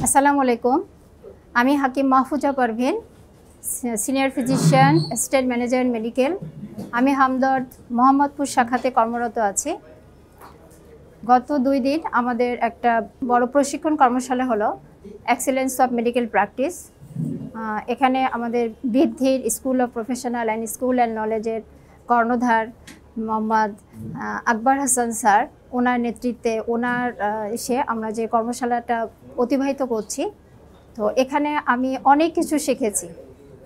আসসালামু আলাইকুম। আমি Hakim Mahfuza Parvin, senior physician, assistant manager medical. আমি হামদর্দ মোহাম্মদপুর শাখাতে কর্মরত আছি। গত 2 দিন আমাদের একটা বড় প্রশিক্ষণ কর্মশালা হলো এক্সেলেন্স অফ মেডিকেল প্র্যাকটিস। এখানে আমাদের বৃদ্ধির school of professional and school and নলেজের কর্ণধার মোহাম্মদ আকবর হাসান স্যার, ওনার নেতৃত্বে এসে আমরা যে কর্মশালাটা অতিবাহিত করছি, তো এখানে আমি অনেক কিছু শিখেছি।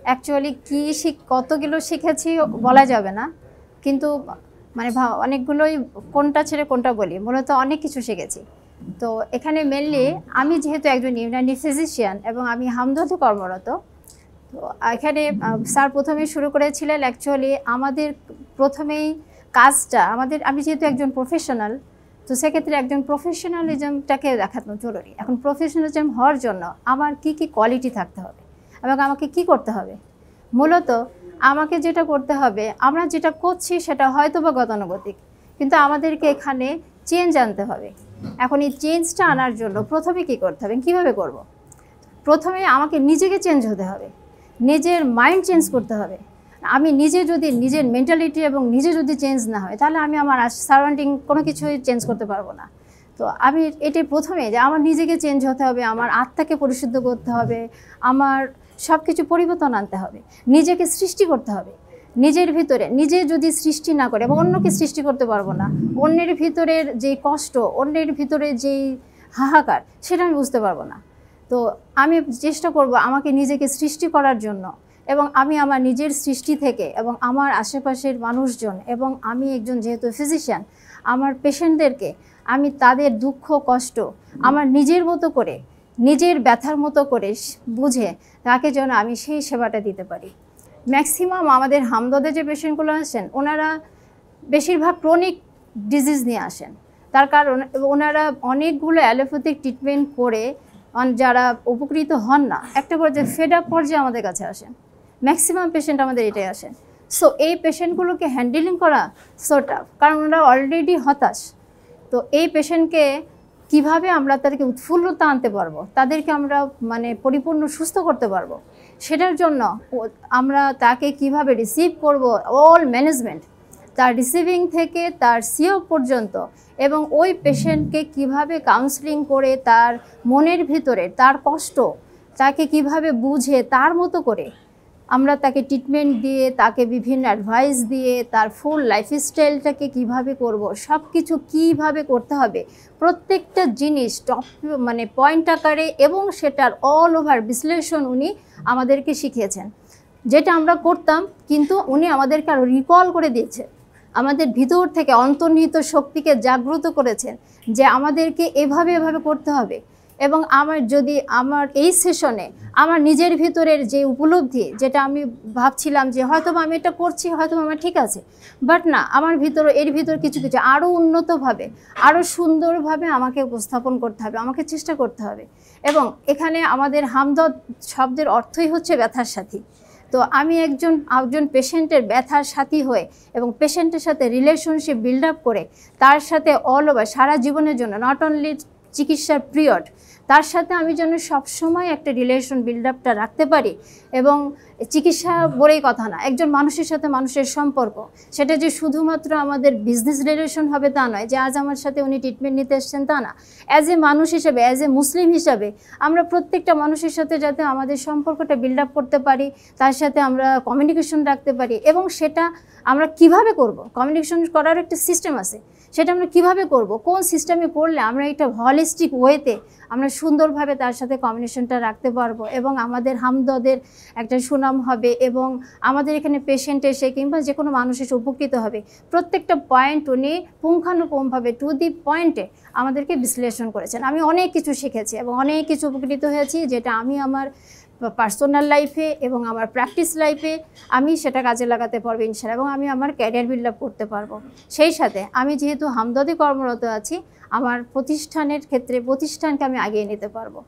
অ্যাকচুয়ালি কতগুলো শিখেছি বলা যাবে না, কিন্তু মানে অনেকগুলোই কোনটা ছেড়ে কোনটা বলি, মূলত অনেক কিছু শিখেছি। তো এখানে মেনলি আমি যেহেতু একজন ইউনানি ফিজিশিয়ান এবং আমি হামদর্দে কর্মরত, তো এখানে স্যার প্রথমে শুরু করেছিলেন অ্যাকচুয়ালি আমাদের প্রথমেই কাজটা আমি যেহেতু একজন প্রফেশনাল, তো সেক্ষেত্রে একজন প্রফেশনালিজমটাকে দেখানো জরুরি। এখন প্রফেশনালিজম হওয়ার জন্য আমার কি কোয়ালিটি থাকতে হবে এবং আমাকে কি করতে হবে। মূলত আমাকে যেটা করতে হবে, আমরা যেটা করছি সেটা হয়তো বা গতানুগতিক, কিন্তু আমাদেরকে এখানে চেঞ্জ আনতে হবে। এখন এই চেঞ্জটা আনার জন্য প্রথমে কি করতে হবে, কিভাবে করব? প্রথমে আমাকে নিজেকে চেঞ্জ হতে হবে, নিজের মাইন্ড চেঞ্জ করতে হবে। আমি যদি নিজের মেন্টালিটি এবং নিজে যদি চেঞ্জ না হয়, তাহলে আমি আমার সারাউন্ডিং কোনো কিছুই চেঞ্জ করতে পারবো না। তো আমি এটাই প্রথমে যে আমার নিজেকে চেঞ্জ হতে হবে, আমার আত্মাকে পরিশুদ্ধ করতে হবে, আমার সব কিছু পরিবর্তন আনতে হবে, নিজেকে সৃষ্টি করতে হবে। নিজের ভিতরে নিজে যদি সৃষ্টি না করে এবং অন্যকে সৃষ্টি করতে পারবো না, অন্যের ভিতরের যেই কষ্ট, অন্যের ভিতরে যেই হাহাকার, সেটা আমি বুঝতে পারবো না। তো আমি চেষ্টা করব আমাকে নিজেকে সৃষ্টি করার জন্য, এবং আমি আমার নিজের সৃষ্টি থেকে এবং আমার আশেপাশের মানুষজন এবং আমি একজন যেহেতু ফিজিশিয়ান, আমার পেশেন্টদেরকে আমি তাদের দুঃখ কষ্ট আমার নিজের মতো করে, নিজের ব্যথার মতো করে বুঝে তাকে যেন আমি সেই সেবাটা দিতে পারি। ম্যাক্সিমাম আমাদের হামদর্দে যে পেশেন্টগুলো আসেন, ওনারা বেশিরভাগ ক্রনিক ডিজিজ নিয়ে আসেন। তার কারণ ওনারা অনেকগুলো অ্যালোপ্যাথিক ট্রিটমেন্ট করে যারা উপকৃত হন না, একটা পর্যায়ে ফেড আপ পর্যায়ে আমাদের কাছে আসেন। ম্যাক্সিমাম পেশেন্ট আমাদের এটাই আসেন। সো এই পেশেন্টগুলোকে হ্যান্ডেলিং করা সো টাফ, কারণ ওনারা অলরেডি হতাশ। তো এই পেশেন্টকে কিভাবে আমরা তাদেরকে উৎফুল্লতা আনতে পারবো, তাদেরকে আমরা পরিপূর্ণ সুস্থ করতে পারবো, সেটার জন্য আমরা তাকে কিভাবে রিসিভ করব, অল ম্যানেজমেন্ট, তার রিসিভিং থেকে তার সিও পর্যন্ত, এবং ওই পেশেন্টকে কিভাবে কাউন্সেলিং করে তার মনের ভিতরে তার কষ্ট তাকে কিভাবে বুঝে তার মতো করে আমরা তাকে ট্রিটমেন্ট দিয়ে, তাকে বিভিন্ন অ্যাডভাইস দিয়ে, তার ফুল লাইফস্টাইলটাকে কিভাবে করব, সব কিছু কীভাবে করতে হবে, প্রত্যেকটা জিনিস পয়েন্ট আকারে এবং সেটার অল ওভার বিশ্লেষণ উনি আমাদেরকে শিখিয়েছেন। যেটা আমরা করতাম, কিন্তু উনি আমাদেরকে আরও রিকল করে দিয়েছে, আমাদের ভিতর থেকে অন্তর্নিহিত শক্তিকে জাগ্রত করেছেন যে আমাদেরকে এভাবে করতে হবে। এবং আমার এই সেশনে আমার নিজের ভিতরের যে উপলব্ধি, যেটা আমি ভাবছিলাম যে হয়তো আমি এটা করছি, হয়তো আমার ঠিক আছে, বাট না, আমার এর ভিতর কিছু আরও উন্নতভাবে, আরও সুন্দরভাবে আমাকে উপস্থাপন করতে হবে, আমাকে চেষ্টা করতে হবে। এবং এখানে আমাদের হামদর্দ শব্দের অর্থই হচ্ছে ব্যথার সাথী। তো আমি একজন পেশেন্টের ব্যথার সাথী হয়ে এবং পেশেন্টের সাথে রিলেশনশিপ বিল্ড আপ করে তার সাথে অল ওভার সারা জীবনের জন্য, নট অনলি চিকিৎসার পিরিয়ড, তার সাথে আমি যেন সবসময় একটা রিলেশন বিল্ড আপটা রাখতে পারি। এবং চিকিৎসা বলেই কথা না, একজন মানুষের সাথে মানুষের সম্পর্ক, সেটা যে শুধুমাত্র আমাদের বিজনেস রিলেশন হবে তা নয়, যে আজ আমার সাথে উনি ট্রিটমেন্ট নিতে এসছেন তা না। অ্যাজ এ মানুষ হিসেবে, অ্যাজ এ মুসলিম হিসাবে আমরা প্রত্যেকটা মানুষের সাথে যাতে আমাদের সম্পর্কটা বিল্ড আপ করতে পারি, তার সাথে আমরা কমিউনিকেশন রাখতে পারি। এবং সেটা আমরা কিভাবে করব, কমিউনিকেশন করার একটা সিস্টেম আছে, সেটা আমরা কিভাবে করব, কোন সিস্টেমে করলে আমরা একটা হলিস্টিক ওয়েতে আমরা সুন্দরভাবে তার সাথে কমিউনিকেশনটা রাখতে পারবো, এবং আমাদের হামদর্দের একটা সুনাম হবে, এবং আমাদের এখানে পেশেন্ট এসে কিংবা যে কোনো মানুষ এসে উপকৃত হবে। প্রত্যেকটা পয়েন্ট উনি পুঙ্খানুপুঙ্খভাবে টু দি পয়েন্টে আমাদেরকে বিশ্লেষণ করেছেন। আমি অনেক কিছু শিখেছি এবং অনেক কিছু উপকৃত হয়েছি, যেটা আমি আমার পার্সোনাল লাইফে এবং আমার প্র্যাকটিস লাইফে আমি সেটা কাজে লাগাতে পারবো ইনশাআল্লাহ, এবং আমি আমার ক্যারিয়ার বিল্ড আপ করতে পারবো। সেই সাথে আমি যেহেতু হামদর্দে কর্মরত আছি, আমার প্রতিষ্ঠানকে আমি আগিয়ে নিতে পারবো।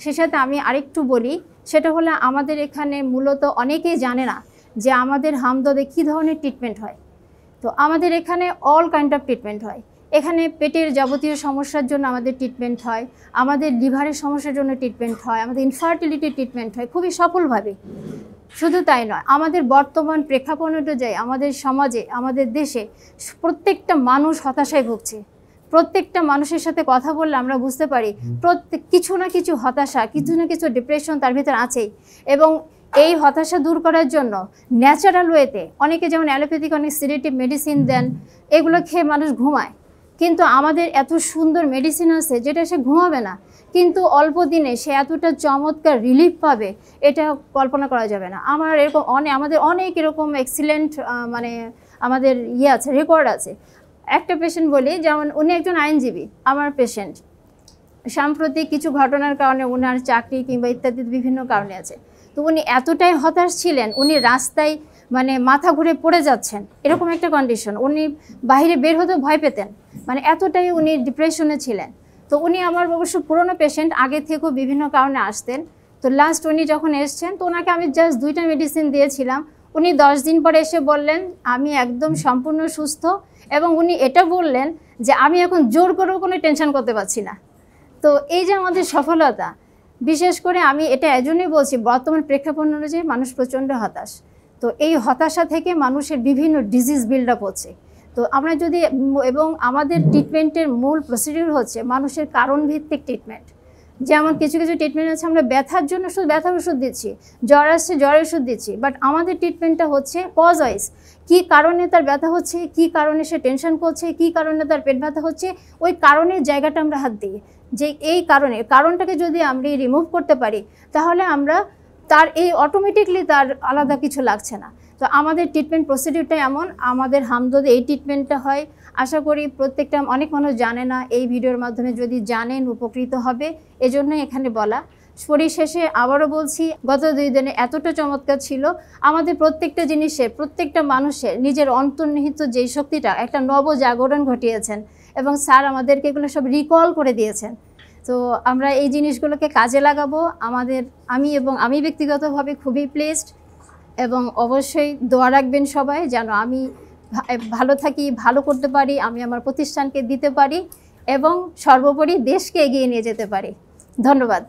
সেই সাথে আমি আরেকটু বলি, সেটা হলো আমাদের এখানে মূলত অনেকেই জানে না যে আমাদের হামদর্দে কী ধরনের ট্রিটমেন্ট হয়। তো আমাদের এখানে অল কাইন্ড অফ ট্রিটমেন্ট হয়, এখানে পেটের যাবতীয় সমস্যার জন্য আমাদের ট্রিটমেন্ট হয়, আমাদের লিভারের সমস্যার জন্য ট্রিটমেন্ট হয়, আমাদের ইনফার্টিলিটির ট্রিটমেন্ট হয় খুবই সফলভাবে। শুধু তাই নয়, আমাদের বর্তমান প্রেক্ষাপট অনুযায়ী আমাদের সমাজে, আমাদের দেশে প্রত্যেকটা মানুষ হতাশায় ভুগছে। প্রত্যেকটা মানুষের সাথে কথা বললে আমরা বুঝতে পারি কিছু না কিছু হতাশা, কিছু না কিছু ডিপ্রেশন তার ভিতরে আছেই। এবং এই হতাশা দূর করার জন্য ন্যাচারাল ওয়েতে অনেকে যেমন অ্যালোপ্যাথিক অনেক সিডেটিভ মেডিসিন দেন, এগুলো খেয়ে মানুষ ঘুমায়। কিন্তু আমাদের এত সুন্দর মেডিসিন আছে যেটা সে ঘুমাবে না, কিন্তু অল্প দিনে সে এতটা চমৎকার রিলিফ পাবে এটা কল্পনা করা যাবে না। আমাদের অনেক এরকম এক্সিলেন্ট মানে আমাদের আছে, রেকর্ড আছে। একটা পেশেন্ট বলি, যেমন উনি একজন আইনজীবী, আমার পেশেন্ট, সাম্প্রতিক কিছু ঘটনার কারণে ওনার চাকরি কিংবা ইত্যাদি বিভিন্ন কারণে আছে। তো উনি এতটাই হতাশ ছিলেন, উনি রাস্তায় মানে মাথা ঘুরে পড়ে যাচ্ছেন, এরকম একটা কন্ডিশন। উনি বাইরে বের হতে ভয় পেতেন, মানে এতটাই উনি ডিপ্রেশনে ছিলেন। তো উনি আমার অবশ্য পুরনো পেশেন্ট, আগে থেকেও বিভিন্ন কারণে আসতেন। তো লাস্ট উনি যখন এসছেন, তো ওনাকে আমি জাস্ট 2টা মেডিসিন দিয়েছিলাম। উনি 10 দিন পরে এসে বললেন আমি একদম সম্পূর্ণ সুস্থ, এবং উনি এটা বললেন যে আমি এখন জোর করেও কোনো টেনশন করতে পারছি না। তো এই যে আমাদের সফলতা, বিশেষ করে আমি এটা এজন্যই বলছি, বর্তমান প্রেক্ষাপট অনুযায়ী মানুষ প্রচণ্ড হতাশ। তো এই হতাশা থেকে মানুষের বিভিন্ন ডিজিজ বিল্ড আপ হচ্ছে। তো আমরা যদি, এবং আমাদের ট্রিটমেন্টের মূল প্রসিডিউর হচ্ছে মানুষের কারণভিত্তিক ট্রিটমেন্ট। যেমন কিছু কিছু ট্রিটমেন্ট আছে আমরা ব্যথার জন্য শুধু ব্যথার ওষুধ দিচ্ছি, জ্বর আসছে জ্বরের ওষুধ দিচ্ছি, বাট আমাদের ট্রিটমেন্টটা হচ্ছে কজ ওয়াইজ। কী কারণে তার ব্যথা হচ্ছে, কী কারণে সে টেনশন করছে, কী কারণে তার পেট ব্যথা হচ্ছে, ওই কারণের জায়গাটা আমরা হাত দিই। যে এই কারণটাকে যদি আমরা রিমুভ করতে পারি, তাহলে আমরা তার এই অটোমেটিকলি তার আলাদা কিছু লাগছে না। তো আমাদের ট্রিটমেন্ট প্রসিডিউরটা এমন, আমাদের হামদর্দে এই ট্রিটমেন্টটা হয়। আশা করি প্রত্যেকটা, অনেক মানুষ জানে না, এই ভিডিওর মাধ্যমে যদি জানেন উপকৃত হবে, এজন্যই এখানে বলা। পরিশেষে আবারও বলছি, গত 2 দিনে এতটা চমৎকার ছিল। আমাদের প্রত্যেকটা জিনিসের, প্রত্যেকটা মানুষের নিজের অন্তর্নিহিত যেই শক্তিটা একটা নবজাগরণ ঘটিয়েছেন, এবং স্যার আমাদেরকে এগুলো সব রিকল করে দিয়েছেন। তো আমরা এই জিনিসগুলোকে কাজে লাগাবো। আমি ব্যক্তিগতভাবে খুবই প্লেসড, এবং অবশ্যই দোয়া রাখবেন সবাই যেন আমি ভালো থাকি, ভালো করতে পারি, আমি আমার প্রতিষ্ঠানকে দিতে পারি, এবং সর্বোপরি দেশকে এগিয়ে নিয়ে যেতে পারি। ধন্যবাদ।